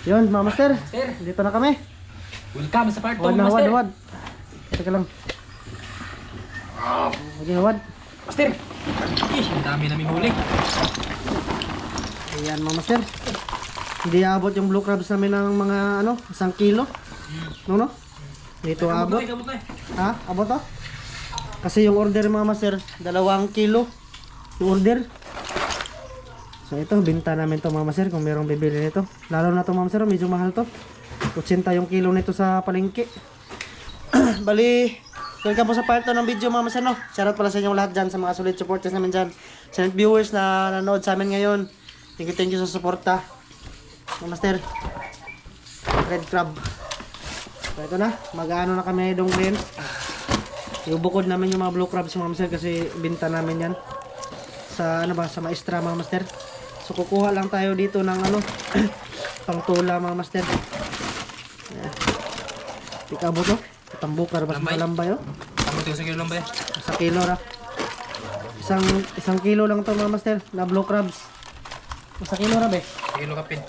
Yun, mga master. Master. Dito na kami. Welcome sa part 2, Wad na, Master. wad. Teka lang. Okay, wad. Master. Ang dami naming huli. Ayan, mga master. Hindi abot yung blue crabs namin ng mga 1 kilo. No? Dito abot. Kabot na. Ha? Abot to? Kasi yung order mga master, 2 kilo yung order. So ito, binta namin to mga master kung mayroong bibili nito. Lalo na to mga master, medyo mahal to. 80 yung kilo nito sa palengke. Bali, welcome po sa part 2 ng video mga master, no? Shoutout pala sa inyong lahat dyan, sa mga solid supporters namin dyan. Sa viewers na nanood sa amin ngayon. Thank you sa suporta. Mga master, red crab. So ito na, mag-ano na kami dong green. Ibubukod namin yung mga blue crabs mga master kasi binta namin yan sa sa maestra mga master. So kukuha lang tayo dito ng pangtula mga master. Tikabo to, tambukar bas malambay oh. Tama ito sa kilo lang ba yan? Sa kilo ra. Isang kilo lang to mga master na blue crabs. Sa kilo ra be. Sa kilo kapin.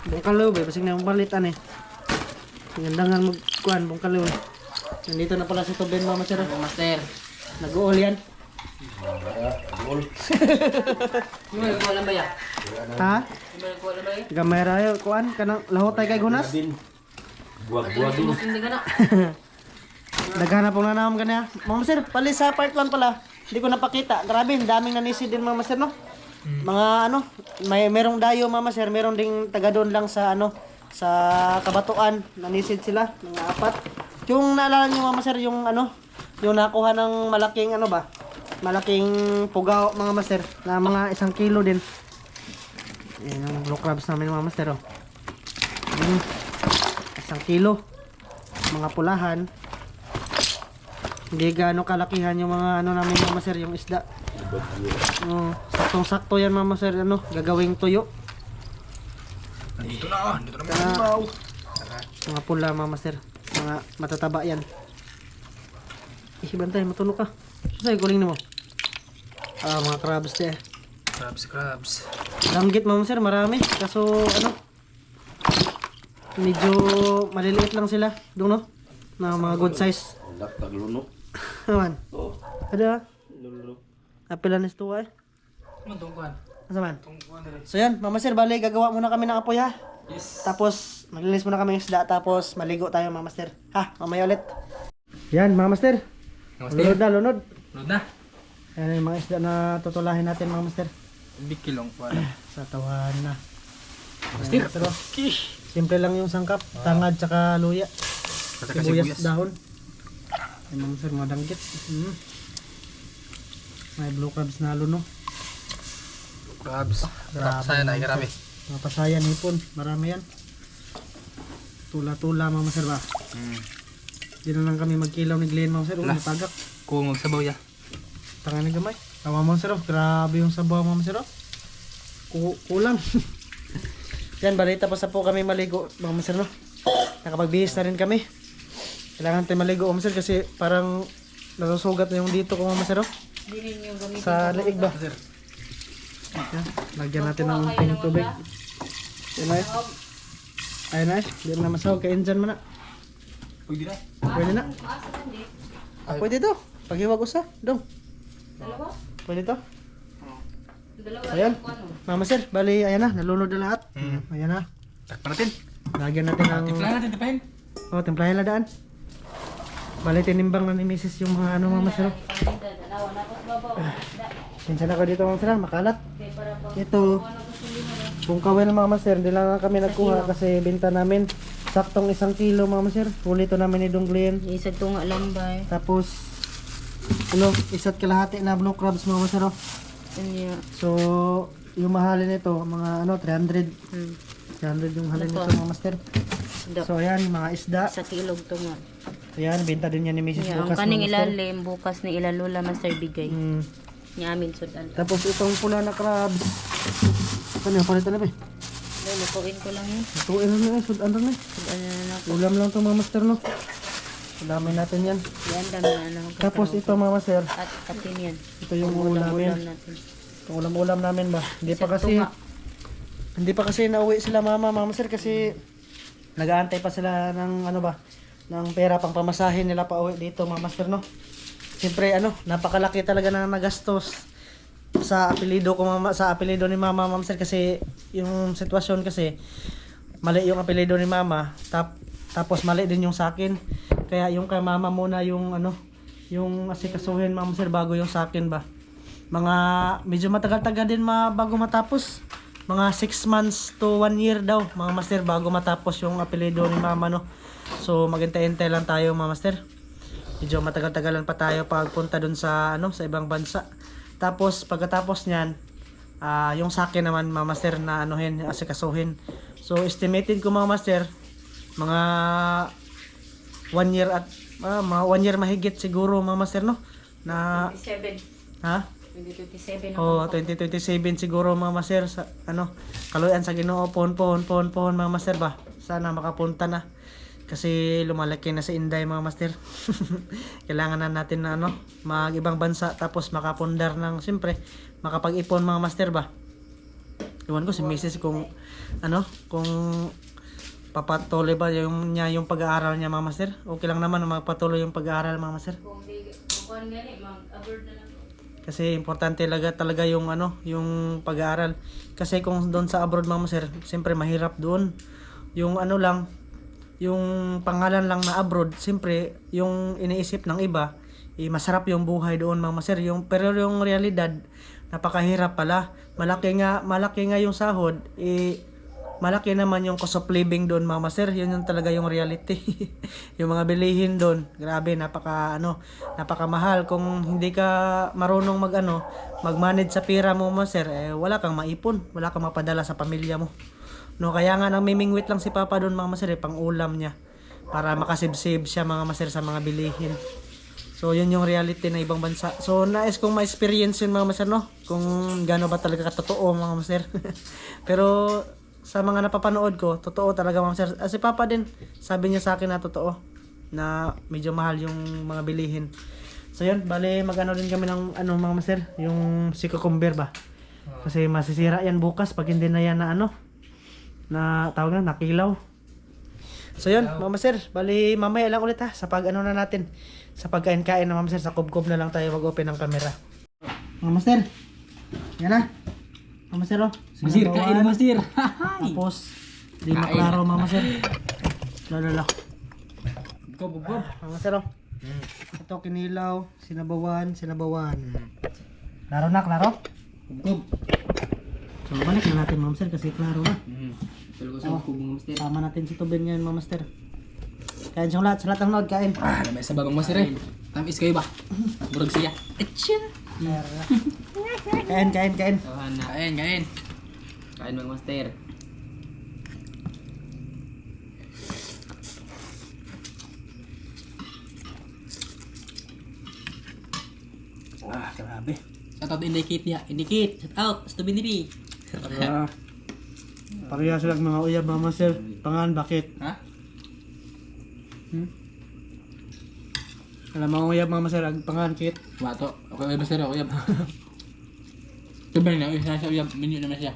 Bungkalaw be, basig na mabalitan eh. Gandangan magkuhan bungkalaw. Nandito na pala si Toben mga master. Master. Nag-uol yan. Yung mga nagkuha lang ba yan? Ha? Yung mga nagkuha lang ba yan? Gamay rayo kuan kanang lahotay kay gunas. Buwag-buwag din. Hindi ka na. Naghanap po na naman kanya. Mga master, pali sa part 1 pala. Hindi ko napakita. Grabe, daming nanisid din mga master, no? Mga merong dayo mga master, merong ding taga doon lang sa sa Kabatuan. Nanisid sila, mga 4. Yung naalala niyo mga master, yung yung nakuha ng malaking malaking pugaw mga master na mga 1 kilo din. Yan ang blue crabs namin mga master, oh. 1 kilo. Mga pulahan. Hindi gaano kalakihan yung mga namin mga master, yung isda. Saktong-sakto yan mga master, gagawing tuyo. Nandito na. Nandito na mga ibaw. Mga pula mga master, mga matataba yan. Bantay, matulog ka. Saan kuling mo? Mga crabs eh. Crabs. Langgit mga master, marami. Kaso medyo maliliit lang sila. Doon, no? Na mga good size. Tagluno. Naman. Oo. Ada. Lulo. Apilan is tuwa eh. Ano tungkuhan? Asa man? Tungkuhan na rin. So yan, mama sir, bali gagawa muna kami ng apoy ha. Yes. Tapos maglinis muna kami ng isda, tapos maligo tayo mama sir. Ha, mamaya ulit. Yan, mama sir. Lunod na, lunod. Lunod na. Yan yung mga isda na tutulahin natin mama sir. Big kilong pa. Sa tawahan na. Master. Pero Kish. simple lang yung sangkap, tangad tsaka luya. Saka Sibuyas dahon. Yan mama sir, mga danggit. May blue crabs na luno. Crabs. Grabe. Saya na, grabe. Mga pasayan, hipon, marami yan. Tula-tula mga sir ba? Di na lang kami magkilaw ni Glenn mga sir. Wala. Tagak. Kung magsabaw ya. Tangan ni gamay. Tawa mga sir. Grabe yung sabaw mga sir. Kulang. Yan, balita pa sa po kami maligo mga sir, no? Nakapagbihis na rin kami. Kailangan tayo maligo mga sir kasi parang nasusugat na yung dito ko mga sir, no? Sa leeg ba? Yan, lagyan natin ng unting tubig. Yan na eh. Ayun na eh. Hindi na masahog. Kain dyan mo na. Pwede na. Pwede na. Pwede to. Paghiwag usa. Dong. Pwede to. Ayan. Mama sir, bali ayan na. Nalunod na lahat. Ayan na. Takpan natin. Lagyan natin ng... Timplahan natin, tipahin. Timplahin na daan. Bali tinimbang na ni Mrs. yung mga mama sir. Minsan ako dito mga sir, makalat. Ito, kung kawin ng mga master, hindi lang kami nagkuha kasi binta namin. Saktong 1 kilo mga master. Huli to namin ni Donglien. Isag tunga lang ba? Tapos, isa't kalahati na blue crabs mga master. Kanya. So, yung mahalin nito, mga 300. 300 yung halin nito mga master. So, ayan, mga isda. Sa kilog tunga. Ayan, binta din yan ni Mrs. Ang bukas kaning mga master. ilalim, bukas ni ilalula master bigay. Ni amin sudan. Tapos itong pula na crabs. Ano yung palitan na ba? Lutuin ko lang yun. Ituin na na, sudan na na. Sudan na ako. Ulam lang itong mga master, no? Dami natin yan. Yan, dami na ng Tapos ito mga master, at katin yan. ito yung ulam Ulam namin. natin. Itong ulam-ulam namin ba? Hindi pa Isang kasi, tunga. Hindi pa kasi nauwi sila mama sir kasi nag-aantay pa sila ng ano ba, ng pera pang pamasahin nila pa uwi dito mama sir no. Siyempre ano, napakalaki talaga na nagastos sa apelyido ko mama, sa apelyido ni mama sir kasi yung sitwasyon kasi mali yung apelyido ni mama tapos mali din yung sa akin. Kaya yung kay mama muna yung ano, yung asikasuhin mama sir bago yung sa akin ba. Mga medyo matagal-tagal din bago matapos. Mga 6 months to 1 year daw mga master bago matapos yung apelyido ni mama no. So maghintay-hintay lang tayo mga master. Medyo matagal-tagalan pa tayo pagpunta dun sa ano, sa ibang bansa. Tapos pagkatapos niyan, yung sa akin naman mga master na anuhin, asikasuhin. So estimated ko mga master, mga 1 year at mga 1 year mahigit siguro mga master no. Na 27. ha? 2027 Oh, 2027 siguro mga master sa ano, kaluyan sa Ginoo pon mga master ba. Sana makapunta na. Kasi lumalaki na si Inday mga master. Kailangan na natin na ano, mag-ibang bansa tapos makapundar ng siyempre makapag-ipon mga master ba. Iwan ko si Mrs. kung ano, kung papatuloy ba yung niya yung pag-aaral niya mga master. Okay lang naman magpatuloy yung pag-aaral mga master. Kung gani, mag-abroad na lang. Kasi importante talaga yung ano, yung pag-aaral. Kasi kung doon sa abroad mga master, siyempre mahirap doon. Yung ano lang, yung pangalan lang na abroad, siyempre yung iniisip ng iba, masarap yung buhay doon mga master. Pero yung realidad, napakahirap pala. Malaki nga yung sahod, malaki naman yung cost of living doon mga master. Yun yung talaga yung reality. Yung mga bilihin doon, grabe, napakamahal. Kung hindi ka marunong mag-manage sa pera mo master, wala kang maipon, wala kang mapadala sa pamilya mo. No, kaya nga namimingwit lang si Papa doon mga master, pang ulam niya para makasave siya mga master sa mga bilihin. So yun yung reality na ibang bansa. So nais kong ma-experience yun mga master no, kung gaano ba talaga katotoo mga master. Pero sa mga napapanood ko, totoo talaga mga master. Si Papa din, sabi niya sa akin na totoo, na medyo mahal yung mga bilihin. So yun, bale mag-ano din kami ng ano mga master, yung si cucumber ba. Kasi masisira yan bukas pag hindi na yan na ano, na tawag na, nakilaw. So yun, mga master, bale mamaya lang ulit ha, sa pag ano na natin, sa pagkain-kain na mga master, sa kubkob na lang tayo mag-open ng camera. Mga master, yan na. Mga master oh. Masir, kain na masir. Tapos, di maklaro mga master. Lalala. Gob. Mga master oh. Ito kinilaw, sinabawan. Klaro na, klaro? Gob. So balik na natin mga master kasi klaro na. Talaga sa kubo mga master. Tama natin si Tubin ngayon mga master. Kain sa lahat ng nood, kain. May sa babang masir eh. Tamis kayo ba? Burag siya. Kain. Kain. Kain mga master. Grabe. Shout out indicate niya. Indicate. Shout out. Stubin TV. Pareha silang mga uyab mga master. Pangan, bakit? Ha? Alam mo uyab mga master, pangan, kit. Wato. Okay master ako yab. Tubin na. Isa siya yab. Menu naman siya.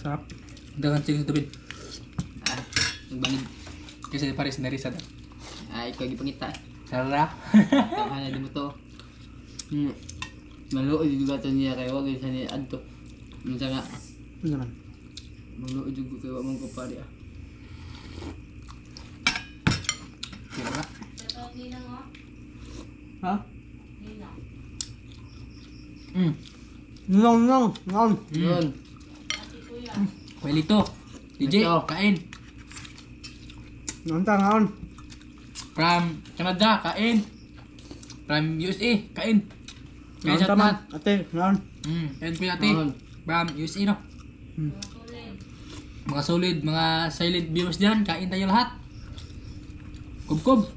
Sarap. Dagan sige sa tubig. Nagbangid. Kasi pares na risa. Ay, ikaw gipangita. Sarap. Kaya di mo to. Maluod yung gato niya kaya wag isa ni adto. Minsan nga. Ano naman? Maluod yung kaya wag mong kupari ah. Kaya nga. Ha? Mm. Nong. Yun. Kuelito. DJ, kain. Nong tangaon. From Canada, kain. From USA, kain. Kain sa tamat. Ate, ngaon. Kain po ate. From USA no. Mga solid, mga silent viewers dyan, kain tayo lahat. Kub.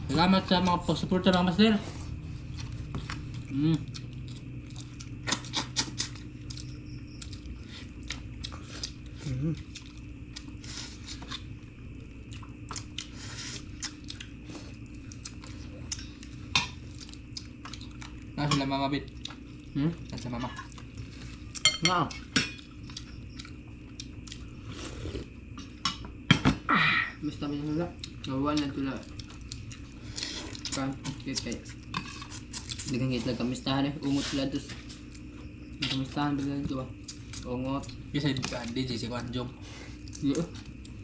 Salamat sa mga pag-supporter ng master. Nasa sila mama bit. Hmm? Nasa mama. Nga. Basta may hula. Nawawan na tula. Kan, kaya. Dagang itlog kamistahan eh. Ungot sila dos. Kamistahan bigla ito ba? Ungot. Bisa DJ si Kwan Jong. Iya.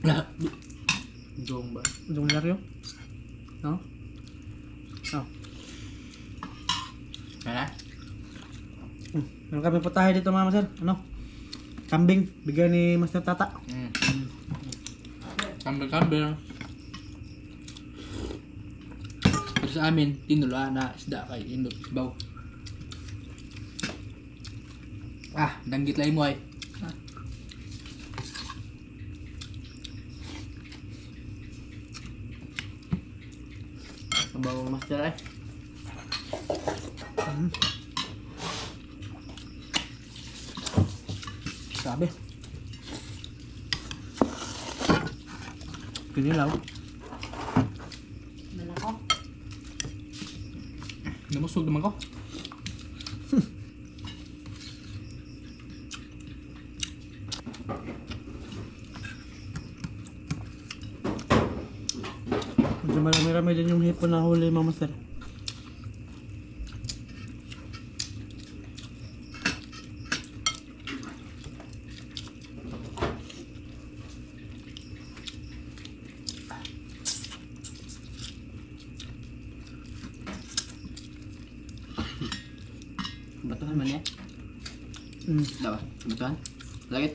Nah, Jong ba? Yung laryo. No? Oh. mana? Meron kami putahe dito mga master. Ano? Kambing. Bigyan ni Master Tata. Kambing. Pero sa amin, tinula na isda kay Indot Baw. Ah, danggit lang mo ay. Kabawang master eh. Grabe. Kinilaw. Malako. Namusog naman ko. Medyo marami-rami din yung hipon na huli mga master. Batuhan man eh. Dawa. Batuhan. Langit.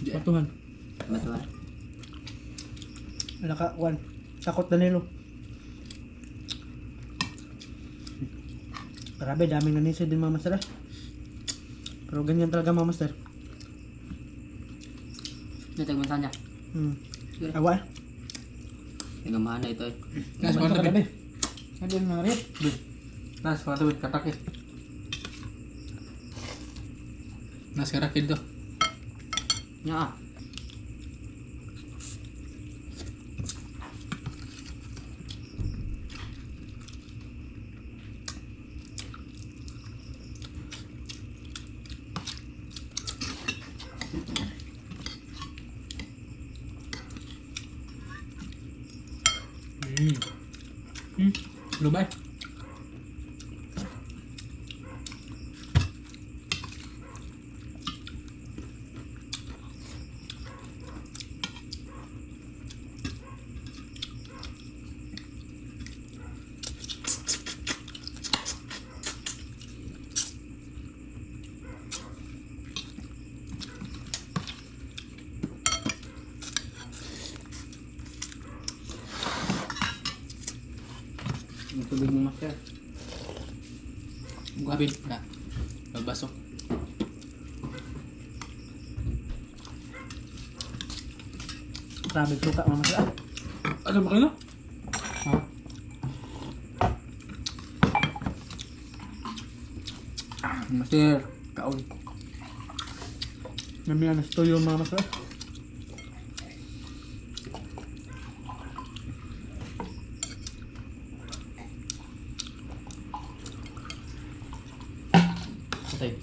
Patuhan. Batuhan. Wala ka, Juan. Takot Danilo. Grabe, daming nanisod din mga master eh. Pero ganyan talaga mga master. Natagman niya. Awa eh. Nagamahan na ito eh. Nasa kwan tabi. Ano yung mga rip? Nasa kwan tabi, katakit. Nasa karakil to. Nga ah. Lumay. Yung tubig mo master. Gabin na. Magbasok. Grabe suka mga master. Ano ba kayo? Master, kaon. May ano, stuyo mga master. Patay.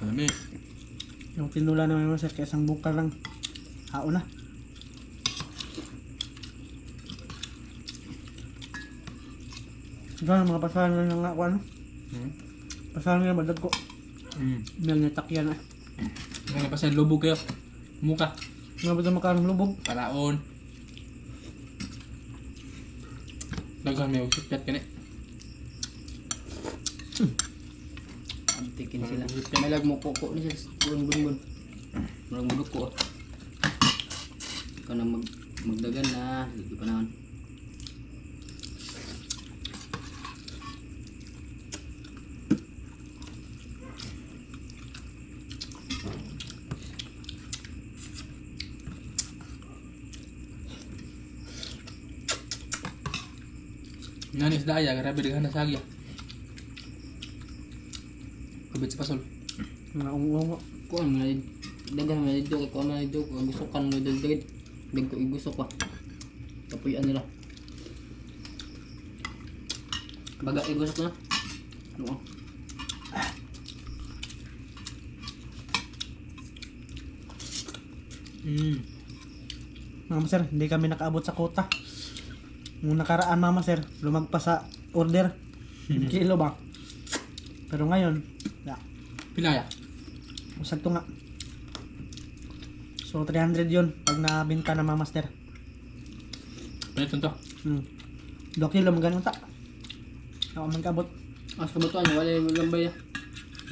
Alam Yung tinula naman mga master, kaya isang bukal lang. Hao na. Diba, mga pasahan na nga ako ano? Pasahan nga badag ko. Mel niya takyan eh. Ngayon pa sa lubog kayo. Muka. Nga ba ito makarang lubog? Paraon. Nagsan may ugsipyat ka na. Antikin sila. May lagmukuko ni sila. Bulong-bulong. Bulong-bulong ko. Ikaw na magdagan na. Hindi pa naman. Nanis daya, grabe daghan na sagya. Kabit sa pasol. Mga ungo. Kuan mo na dagan mo na dito kay kuan mo na dito kung gusto kan mo dagdag. Dag ko gusto ko. Tapuyan nila. Baga gusto ko na. Oo. Mama sir, hindi kami nakaabot sa kota. Nung nakaraan mama sir, lumagpas sa order. Kilo ba? Pero ngayon, ya, Pilaya. usag to nga. So 300 yun pag nabenta na mama master. Ano to? 2 kilo maganon ta. Ako man kabot. As kabutuan wala yung lambay.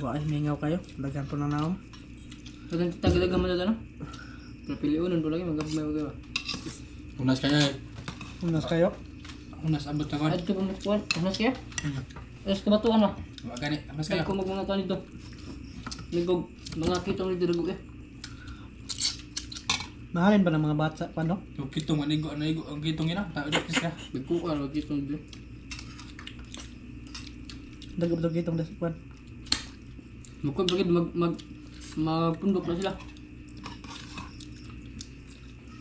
Wa ay mingaw kayo. Daghan to na naom. Dagan tagadagan mo na no. Pero piliunon po lagi magabay ba. Unas kaya eh. Unas kayo. Unas abot na ko. Adto kung kuan, unas kaya? As kabatuan ba? Wag gani, unas Kaya kaya. kung mga kuan dito. Migog mga kitong dito dago eh. Mahalin ba ng mga bata? Paano? Yung kitong manigo, ang kitong ina. Tao dito ka. Bigkuan wag kitong dito. Dagab-dagab itong dasikuan. Mukod bagid magpundok na sila.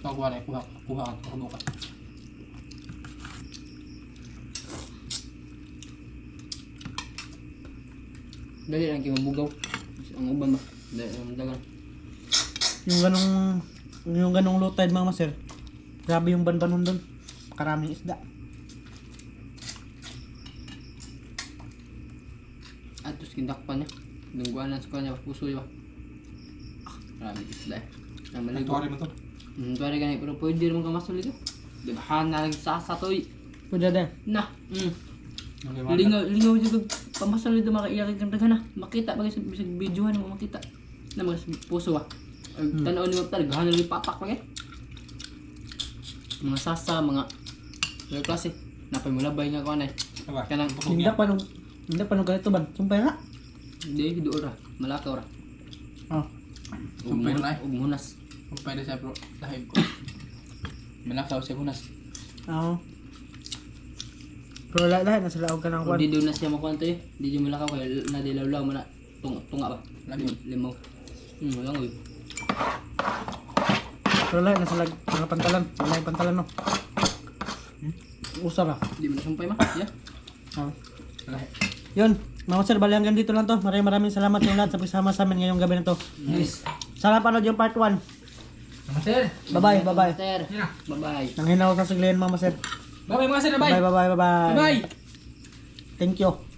Kuha na, kuha ka. Dali lang kayo mabugaw. Ang uban ba? Dali lang dagan. Yung ganong low tide mama sir. Grabe yung banbanon doon. Karaming isda. At tos kindakpan niya. Dungguanan sa kanya puso ba? Marami isda eh. Ang maligo. Tuwari mo to. Tuwari ka na pero pwede naman kamasol ito. Daghan na lang sasatoy. Pwede din. Na. Lingaw dito pamasol dito makaiyak kang daghan na. Makita bagay sa bisag videohan mo makita. Na mga puso ah. Tanaw ni Maptal, gahan na papak pa mga sasa, mga klase. Napay mo labay nga ko na eh. Kanang Hindi pa nung ganito ban. Sumpay nga. hindi doon ra, malakaw ra. Oh. Sumpay na eh. Ug munas. Sumpay na siya bro. Dahil ko. Malakaw siya unas. Oo. Pero lahat na sila og kanang Kung kwan. di doon na siya makuha ito eh. Di dyan malakaw kaya nadilaw-law mo na tunga ba? Lagi. Limaw. Wala nga Pero lahat na sila mga pantalan. Wala yung pantalan no. Usa ba? Di mo na sumpay ma. Yeah. Oo. Lahi. Yun. Mga sir, bali hanggang dito lang to. Maraming salamat sa lahat sa pagsama sa amin ngayong gabi na to. Nice. Sana panood yung part 1. Sir. Bye-bye, bye-bye. Sir. Bye-bye. Nanghinaw ka sa saglihan mama sir. Bye-bye mga sir. Bye, Bye. bye, bye, bye. Bye. Thank you.